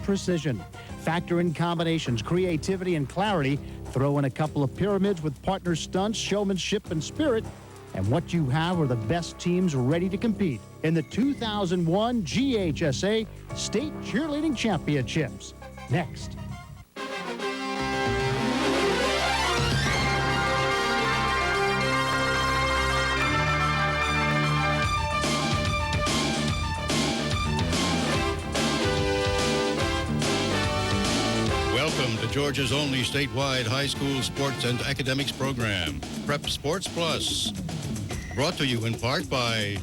precision. Factor in combinations, creativity, and clarity. Throw in a couple of pyramids with partner stunts, showmanship, and spirit. And what you have are the best teams ready to compete in the 2001 GHSA State Cheerleading Championships. Next. Welcome to Georgia's only statewide high school sports and academics program, Prep Sports Plus. Brought to you in part by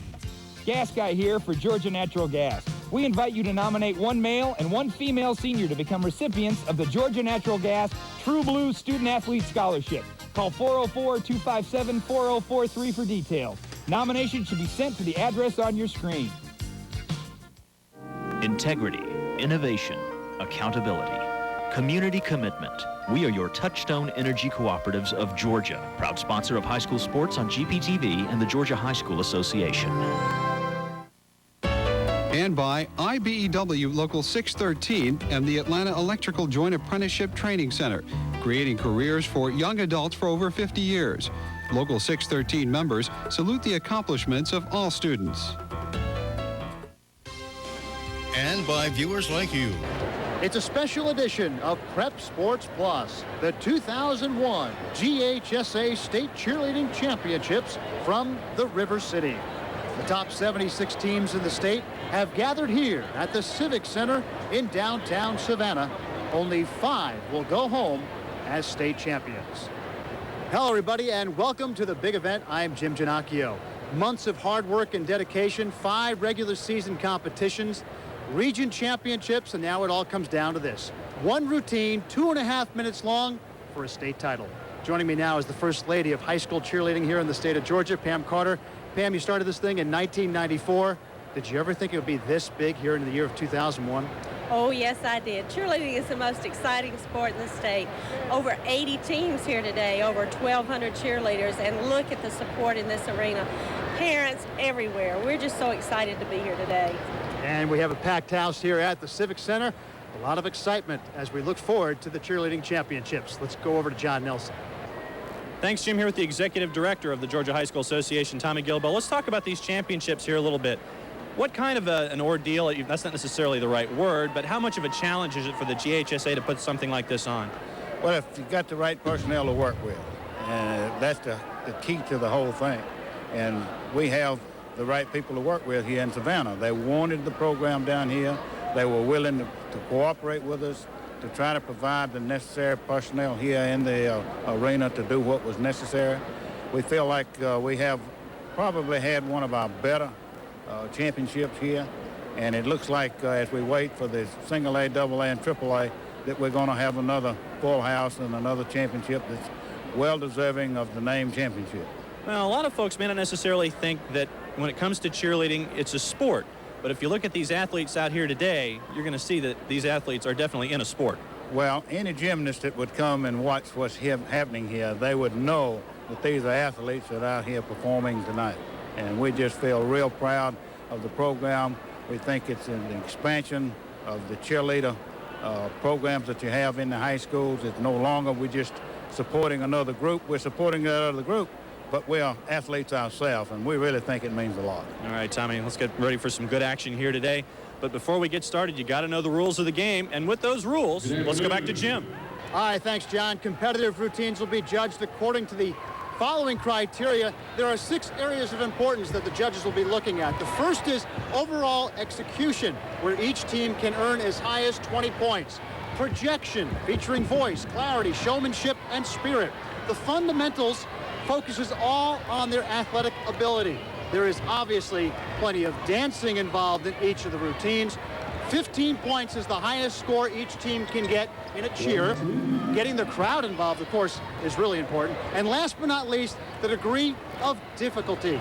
Gas Guy here for Georgia Natural Gas. We invite you to nominate one male and one female senior to become recipients of the Georgia Natural Gas True Blue Student Athlete Scholarship. Call 404-257-4043 for details. Nominations should be sent to the address on your screen. Integrity, innovation, accountability, community commitment. We are your Touchstone Energy Cooperatives of Georgia, proud sponsor of high school sports on GPTV and the Georgia High School Association. And by IBEW Local 613 and the Atlanta Electrical Joint Apprenticeship Training Center, creating careers for young adults for over 50 years. Local 613 members salute the accomplishments of all students. and by viewers like you. It's a special edition of Prep Sports Plus, the 2001 GHSA State Cheerleading Championships from the River City. The top 76 teams in the state have gathered here at the Civic Center in downtown Savannah. Only 5 will go home as state champions. Hello, everybody, and welcome to the big event. I'm Jim Giannacchio. Months of hard work and dedication, 5 regular season competitions, region championships, and now it all comes down to this. One routine, 2.5 minutes long for a state title. Joining me now is the First Lady of High School Cheerleading here in the state of Georgia, Pam Carter. Pam, you started this thing in 1994. Did you ever think it would be this big here in the year of 2001? Oh, yes, I did. Cheerleading is the most exciting sport in the state. Over 80 teams here today, over 1,200 cheerleaders, and look at the support in this arena. Parents everywhere. We're just so excited to be here today. And we have a packed house here at the Civic Center. A lot of excitement as we look forward to the cheerleading championships. Let's go over to John Nelson. Thanks, Jim. Here with the Executive Director of the Georgia High School Association, Tommy Gilbo. Let's talk about these championships here a little bit. What kind of an ordeal, that's not necessarily the right word, but how much of a challenge is it for the GHSA to put something like this on? Well, if you got the right personnel to work with, and that's the key to the whole thing. And we have the right people to work with here in Savannah. They wanted the program down here. They were willing to cooperate with us to try to provide the necessary personnel here in the arena to do what was necessary. We feel like we have probably had one of our better championships here, and it looks like as we wait for the single A, double A, and triple A, that we're going to have another full house and another championship that's well deserving of the name championship. Well, a lot of folks may not necessarily think that when it comes to cheerleading, it's a sport. But if you look at these athletes out here today, you're going to see that these athletes are definitely in a sport. Well, any gymnast that would come and watch what's happening here, they would know that these are athletes that are out here performing tonight. And we just feel real proud of the program. We think it's an expansion of the cheerleader programs that you have in the high schools. It's no longer we're just supporting another group. We're supporting that other group, but we are athletes ourselves, and we really think it means a lot. All right, Tommy, let's get ready for some good action here today. But before we get started, you got to know the rules of the game. And with those rules, let's go back to Jim. All right, thanks, John. Competitive routines will be judged according to the following criteria. There are 6 areas of importance that the judges will be looking at. The first is overall execution, where each team can earn as high as 20 points. Projection, featuring voice, clarity, showmanship, and spirit. The fundamentals focuses all on their athletic ability. There is obviously plenty of dancing involved in each of the routines. 15 points is the highest score each team can get in a cheer. Getting the crowd involved, of course, is really important. And last but not least, the degree of difficulty.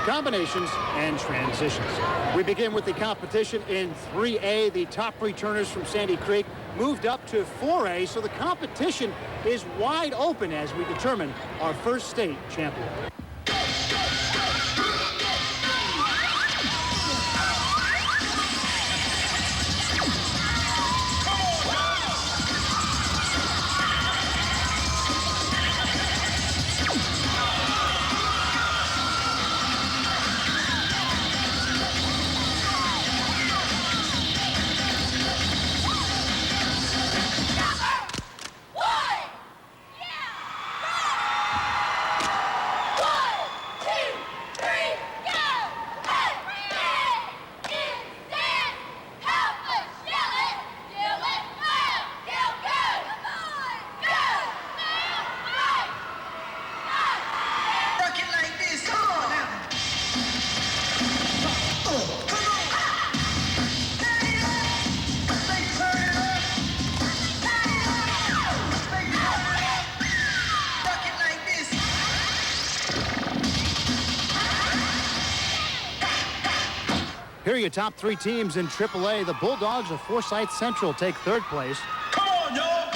Combinations and transitions. We begin with the competition in 3A. The top returners from Sandy Creek moved up to 4A, so the competition is wide open as we determine our first state champion. Here are your top three teams in AAA. The Bulldogs of Forsyth Central take third place. Come on, y'all!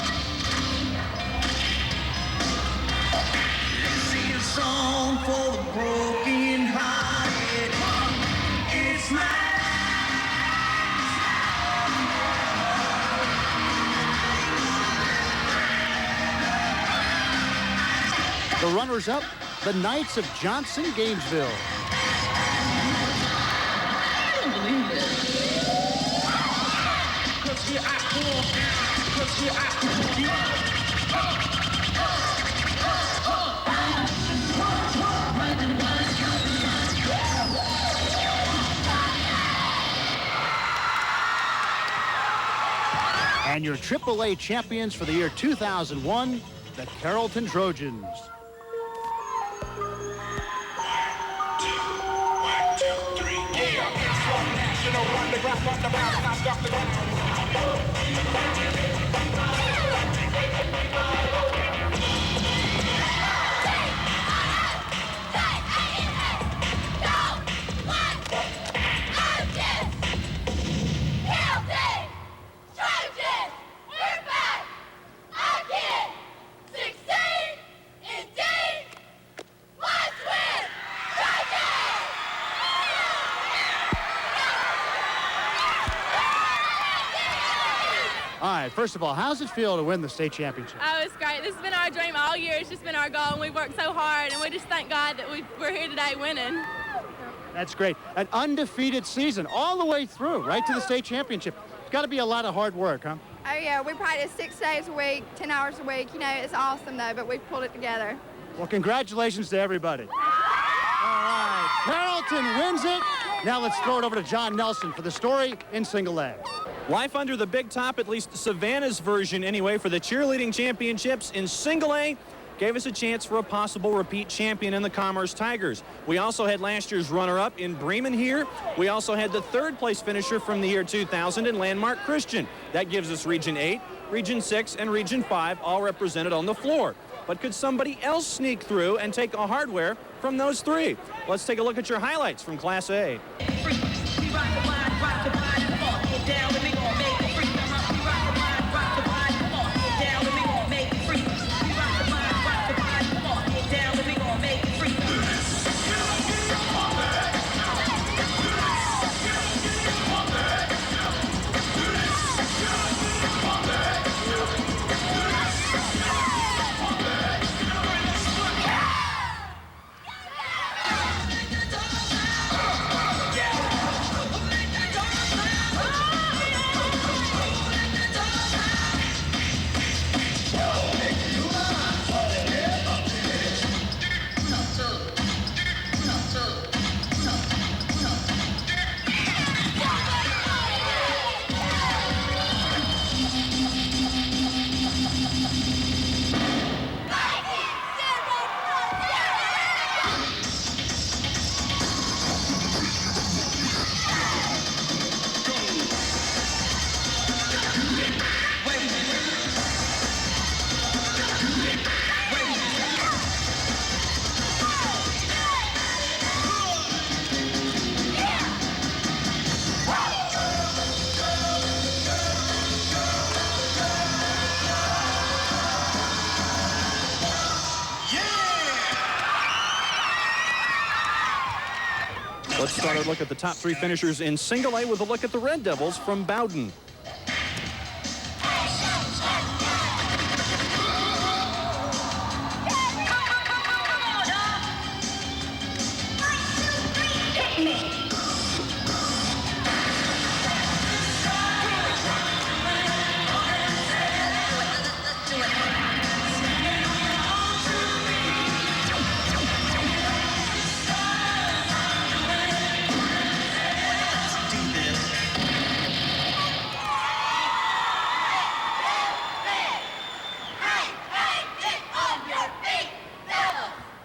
Sing a song for the broken hearted. It's The runners-up, the Knights of Johnson Gainesville. And your AAA champions for the year 2001, the Carrollton Trojans. All right, first of all, how's it feel to win the state championship? Oh, it's great. This has been our dream all year. It's just been our goal, and we've worked so hard, and we just thank God that we're here today winning. That's great. An undefeated season all the way through, right to the state championship. It's got to be a lot of hard work, huh? Oh, yeah. We practice 6 days a week, 10 hours a week. You know, it's awesome, though, but we've pulled it together. Well, congratulations to everybody. All right, Carrollton wins it. Now let's throw it over to John Nelson for the story in single A. Life under the big top, at least Savannah's version anyway, for the cheerleading championships in single A, gave us a chance for a possible repeat champion in the Commerce Tigers. We also had last year's runner-up in Bremen here. We also had the third place finisher from the year 2000 in Landmark Christian. That gives us Region 8, Region 6, and Region 5 all represented on the floor. But could somebody else sneak through and take a hardware from those three? Let's take a look at your highlights from Class A. Let's start our look at the top three finishers in single A with a look at the Red Devils from Bowden.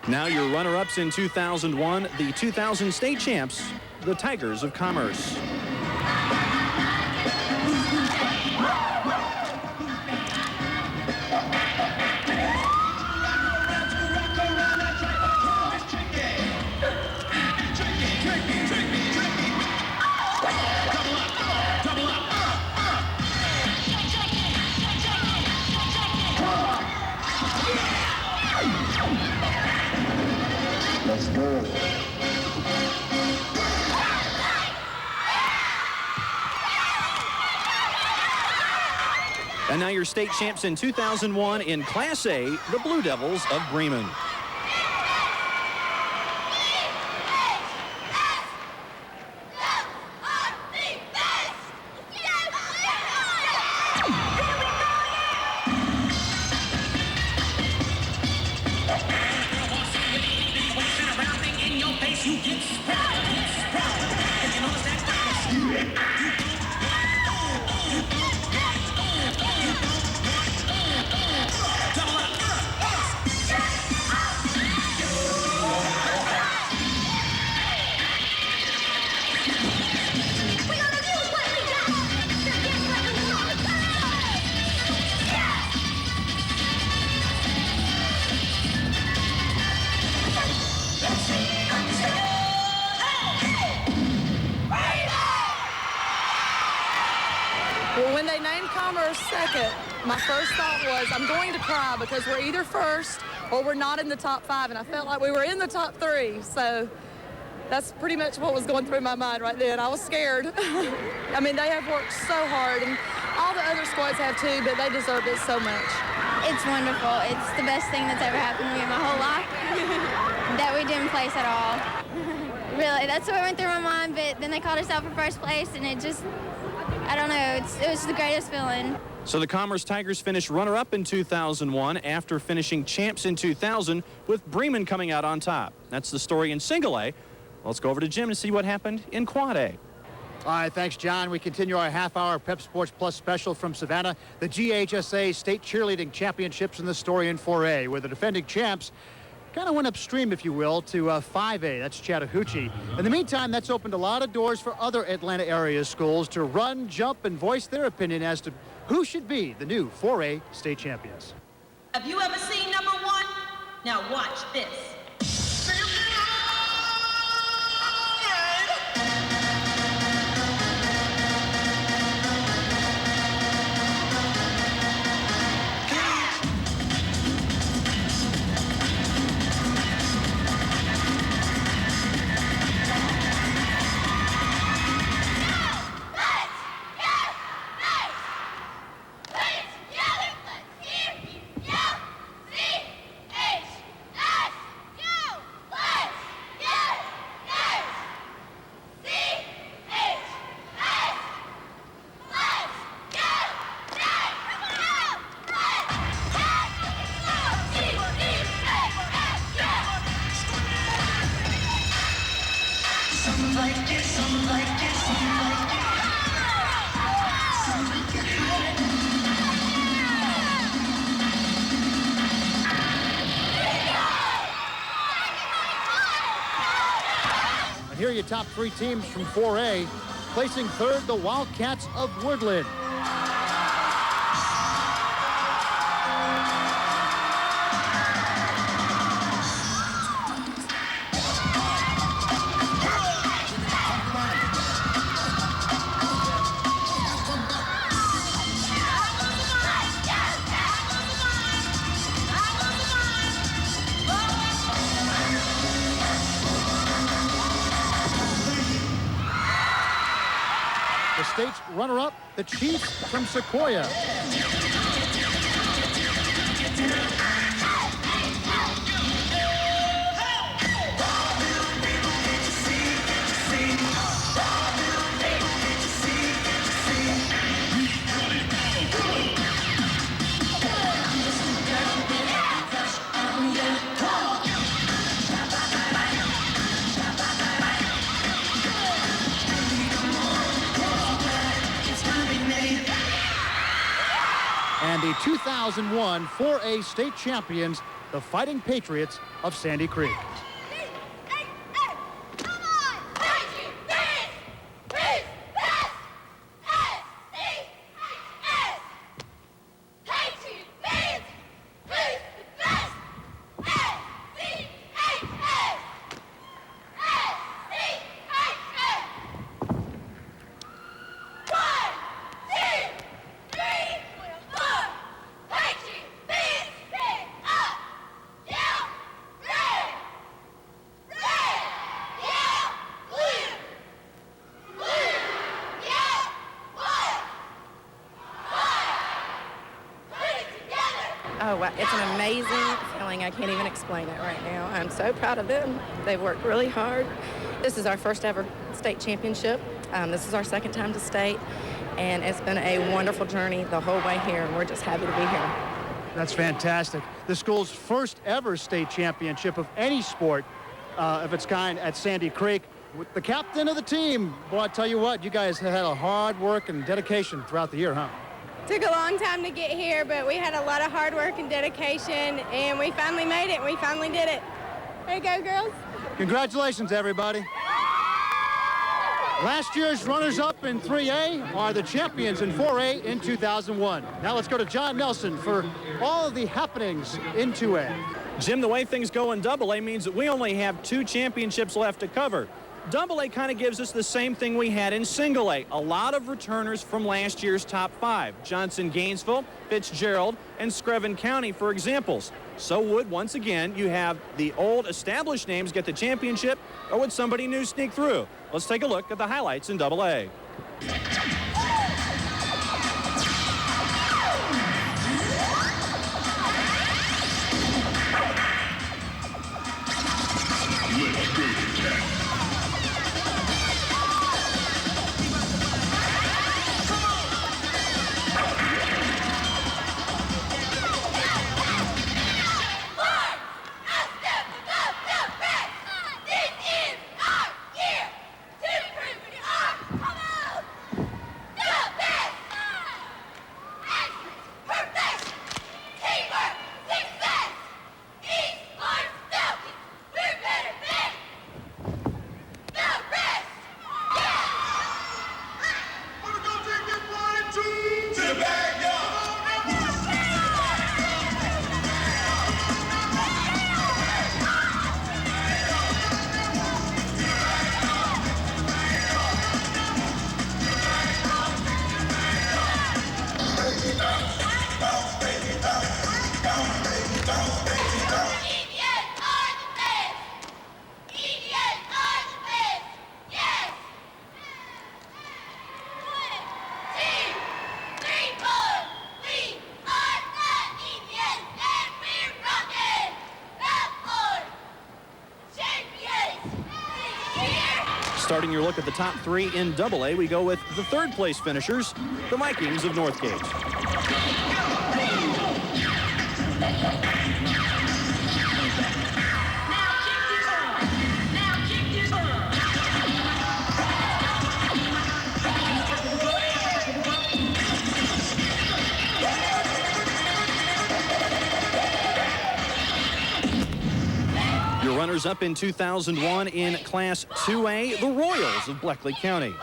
Now your runner-ups in 2001, the 2000 state champs, the Tigers of Commerce. And now your state champs in 2001 in Class A, the Blue Devils of Bremen. Well, when they named Commerce second, my first thought was, I'm going to cry because we're either first or we're not in the top 5, and I felt like we were in the top 3. So that's pretty much what was going through my mind right then. I was scared. I mean, they have worked so hard, and all the other squads have too, but they deserve it so much. It's wonderful. It's the best thing that's ever happened to me in my whole life. That we didn't place at all. Really, that's what went through my mind, but then they called us out for first place, and it just, I don't know, it was the greatest feeling. So the Commerce Tigers finished runner-up in 2001 after finishing champs in 2000, with Bremen coming out on top. That's the story in Single A. Let's go over to Jim to see what happened in Quad A. All right, thanks, John. We continue our half-hour Pep Sports Plus special from Savannah. The GHSA State Cheerleading Championships in the story in 4A, where the defending champs kind of went upstream, if you will, to 5A. That's Chattahoochee. In the meantime, that's opened a lot of doors for other Atlanta area schools to run, jump, and voice their opinion as to who should be the new 4A state champions. Have you ever seen number 1? Now watch this. Here are your top 3 teams from 4A. Placing third, the Wildcats of Woodland. The state's runner-up, the Chiefs from Sequoia. And the 2001 4A state champions, the Fighting Patriots of Sandy Creek. Oh, wow. It's an amazing feeling. I can't even explain it right now. I'm so proud of them. They've worked really hard. This is our first ever state championship. This is our second time to state, and it's been a wonderful journey the whole way here, and we're just happy to be here. That's fantastic. The school's first ever state championship of any sport of its kind at Sandy Creek. With the captain of the team, boy, I tell you what, you guys have had a hard work and dedication throughout the year, huh? Took a long time to get here, but we had a lot of hard work and dedication, and we finally made it. We finally did it. There you go, girls. Congratulations, everybody. Last year's runners-up in 3A are the champions in 4A in 2001. Now let's go to John Nelson for all of the happenings in 2A. Jim, the way things go in AA means that we only have 2 championships left to cover. AA kind of gives us the same thing we had in Single A. A lot of returners from last year's top 5. Johnson, Gainesville, Fitzgerald, and Screven County, for examples. So would, once again, you have the old established names get the championship, or would somebody new sneak through? Let's take a look at the highlights in AA. Starting your look at the top 3 in AA, we go with the 3rd place finishers, the Vikings of Northgate. Runners-up in 2001 in Class 2A, the Royals of Bleckley County.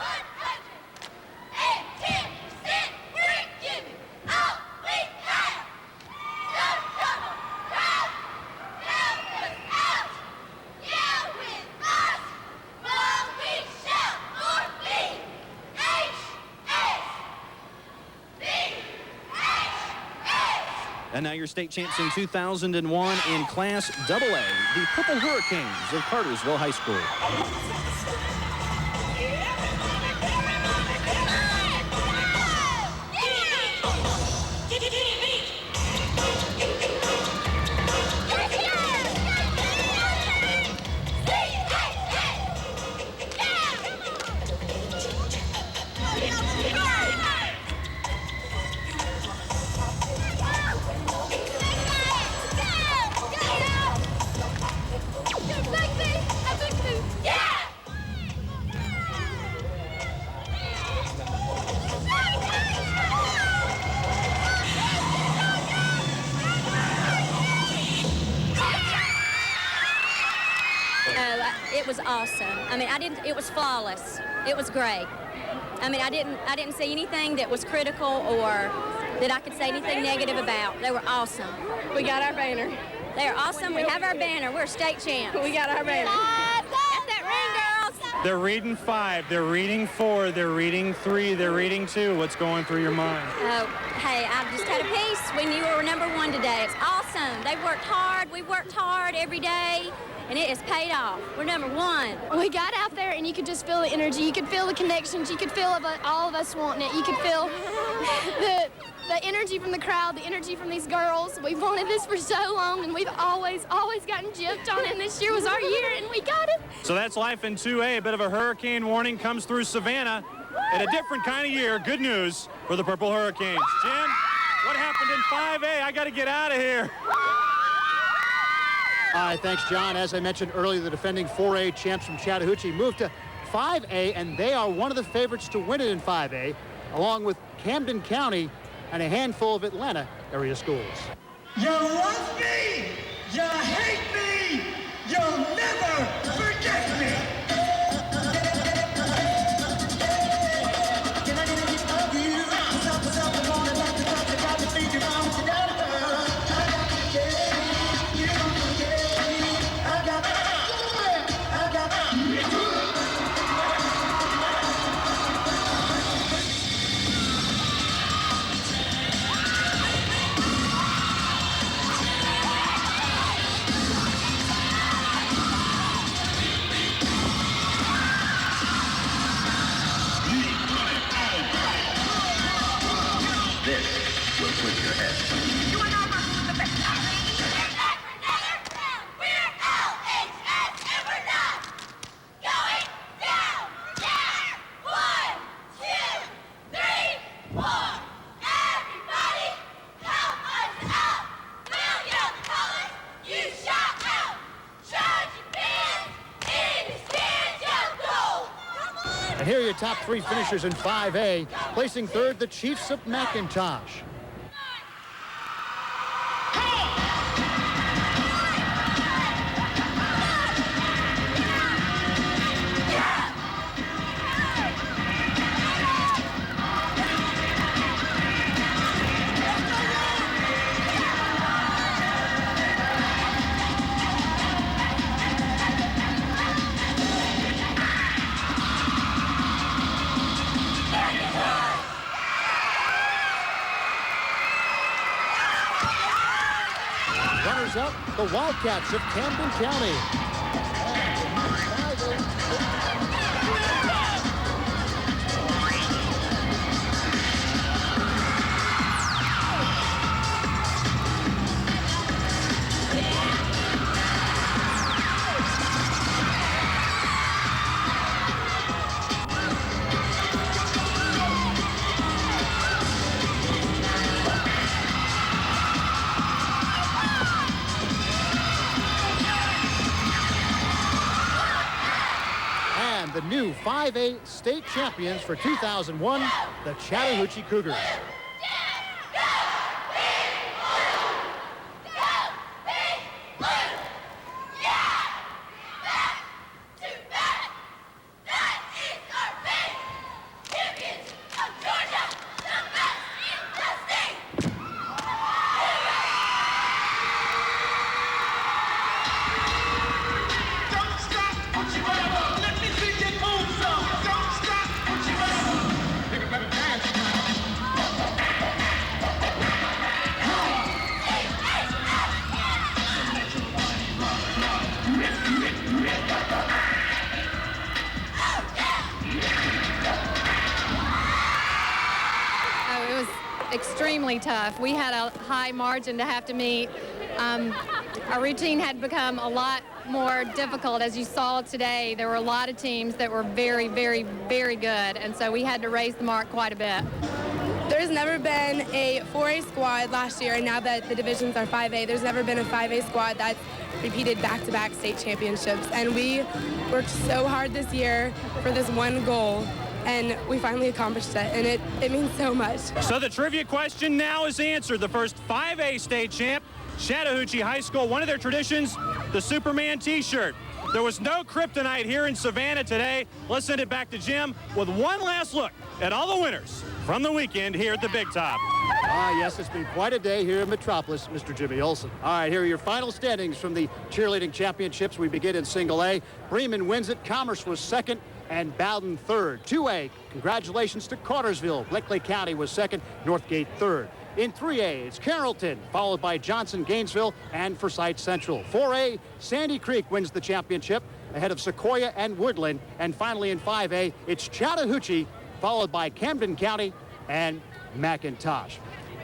And now your state champs in 2001 in Class AA, the Purple Hurricanes of Cartersville High School. It was awesome. I mean, it was flawless. It was great. I mean, I didn't see anything that was critical or that I could say anything negative about. They were awesome. We got our banner. They are awesome. We have our banner. We're state champs. We got our banner. Get that ring, girls. They're reading 5. They're reading 4. They're reading 3. They're reading 2. What's going through your mind? Oh, hey, I just had a piece when you were number 1 today. It's awesome. They've worked hard. We've worked hard every day. And it has paid off. We're number 1. We got out there, and you could just feel the energy. You could feel the connections. You could feel all of us wanting it. You could feel the energy from the crowd, the energy from these girls. We've wanted this for so long, and we've always gotten gypped on it, and this year was our year, and we got it. So that's life in 2A. A bit of a hurricane warning comes through Savannah. In a different kind of year, good news for the Purple Hurricanes. Jim, what happened in 5A? I got to get out of here. All right, thanks, John. As I mentioned earlier, the defending 4A champs from Chattahoochee moved to 5A, and they are one of the favorites to win it in 5A, along with Camden County and a handful of Atlanta area schools. You love me, you hate me, you'll never forget me. And here are your top three finishers in 5A. Placing third, the Chiefs of McIntosh. Runners up, the Wildcats of Camden County. The new 5A state champions for 2001, the Chattahoochee Cougars. Extremely tough. We had a high margin to have to meet. Our routine had become a lot more difficult. As you saw today, there were a lot of teams that were very, very, very good, and so we had to raise the mark quite a bit. There's never been a 4A squad last year, and now that the divisions are 5A, there's never been a 5A squad that's repeated back-to-back state championships. And we worked so hard this year for this one goal, and we finally accomplished it, and it means so much. So the trivia question now is answered. The first 5A state champ, Chattahoochee High School. One of their traditions, the Superman t-shirt. There was no kryptonite here in Savannah today. Let's send it back to Jim with one last look at all the winners from the weekend here at the Big Top. Yes, it's been quite a day here in Metropolis, Mr. Jimmy Olsen. All right, here are your final standings from the cheerleading championships. We begin in single A. Bremen wins it. Commerce was second, and Bowden third. 2A, congratulations to Cartersville. Bleckley County was second, Northgate third. In 3A, it's Carrollton, followed by Johnson, Gainesville, and Forsyth Central. 4A, Sandy Creek wins the championship ahead of Sequoia and Woodland. And finally in 5A, it's Chattahoochee, followed by Camden County and McIntosh.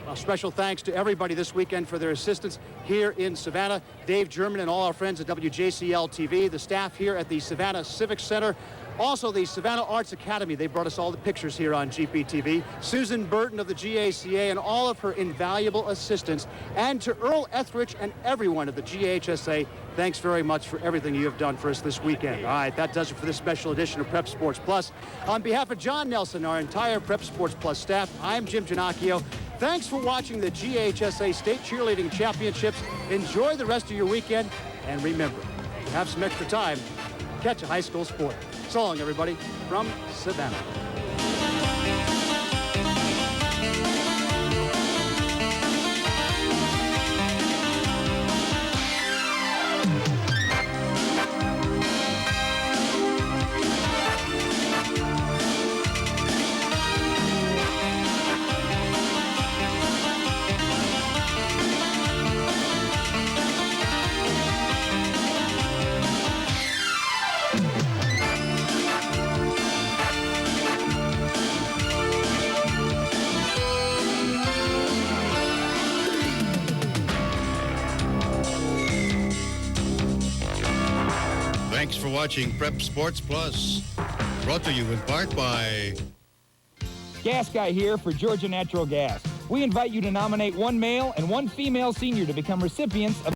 A special thanks to everybody this weekend for their assistance here in Savannah. Dave German and all our friends at WJCL TV, the staff here at the Savannah Civic Center, also the Savannah Arts Academy. They brought us all the pictures here on GPTV. Susan Burton of the GHSA and all of her invaluable assistants. And to Earl Etheridge and everyone at the GHSA, thanks very much for everything you have done for us this weekend. All right, that does it for this special edition of Prep Sports Plus. On behalf of John Nelson, our entire Prep Sports Plus staff, I'm Jim Giannacchio. Thanks for watching the GHSA State Cheerleading Championships. Enjoy the rest of your weekend. And remember, if you have some extra time, catch a high school sport. So long, everybody, from Savannah. Thanks for watching Prep Sports Plus. Brought to you in part by... Gas Guy here for Georgia Natural Gas. We invite you to nominate one male and one female senior to become recipients of